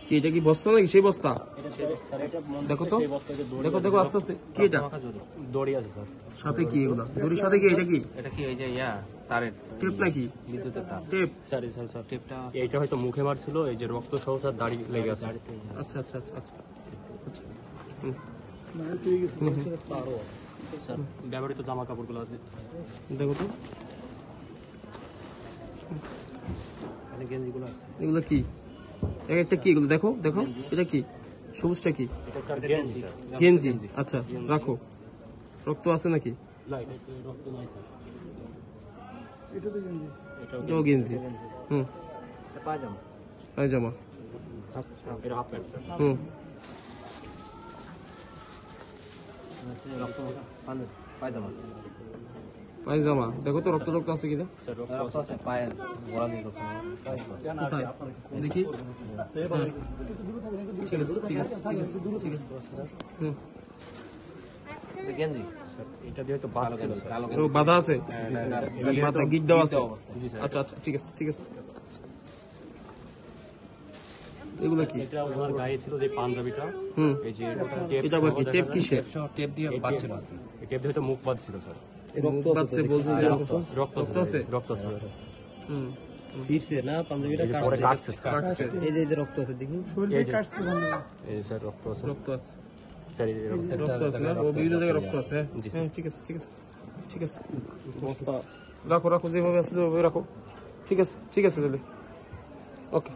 কি এটা কি বস্তা নাকি সেই বস্তা? দেখো তো, দেখো দেখো আস্তে আস্তে। কি এটা? দড়ি আছে স্যার। সাথে কি এগুলা? দড়ির সাথে কি এটা? কি এটা কি? এই যে তারের টেপ নাকি? বিদ্যুতের তার। টেপ? স্যার স্যার টেপটা এইটা হয়তো মুখে মারছিল, এই যে রক্ত সহ স্যার দাড়ি লেগে আছে। আচ্ছা আচ্ছা আচ্ছা আচ্ছা আচ্ছা। স্যার ব্যবহৃত জামা কাপড়গুলো আছে, দেখো তো গেঞ্জিগুলো আছে। এগুলো কি? একটা কি এগুলো? দেখো দেখো এটা কি? সবুজটা কি? এটা স্যার গেঞ্জি স্যার। গেঞ্জি। আচ্ছা রাখো। রক্ত আছে নাকি? না, এটা রক্ত নয় স্যার। এটাও গেঞ্জি। হুম, পায়জামা। পায়জামা। এটা হাফ প্যান্ট স্যার। হুম, পায়জামা। পায়জামা। দেখো তো রক্ত রক্ত আছে কিনা? স্যার রক্ত আছে পায়ের গোড়ালির রক্ত। কোথায় দেখি? হ্যাঁ। ঠিক আছে ঠিক আছে ঠিক আছে ঠিক আছে। হুম, গেঞ্জি। এটা দিয়ে হয়তো বাদ ছিল স্যার। তো বাধা আছে? বাধা গিট দেওয়া আছে? জি স্যার। আচ্ছা আচ্ছা ঠিক আছে ঠিক আছে। এগুলো কি? এটা ওনার গায়ে ছিল যে পাঞ্জাবিটা, হুম, এই যে এটা আবার কি? টেপ কিসের? টেপ দিয়ে বাঁধছিল। এই টেপ দিয়ে হয়তো মুখ বাদ ছিল স্যার। মুখ বাদছে বলছে যে রক্ত রক্ত আছে? রক্ত আছে। হুম, সিটে না পাঞ্জাবিটা এই যে পরে কাটছে স্যার। কাটছে। এই যে রক্ত আছে দেখি। এই যে এই স্যার রক্ত আছে রক্ত আছে। স্যার, এই যে রক্ত। রক্ত আছে না? ও বিভিন্ন জায়গায় রক্ত আছে। জি, হ্যাঁ ঠিক আছে ঠিক আছে ঠিক আছে। রাখো রাখো, যেভাবে আসলে ওইভাবে রাখো। ঠিক আছে ঠিক আছে তাহলে। ওকে।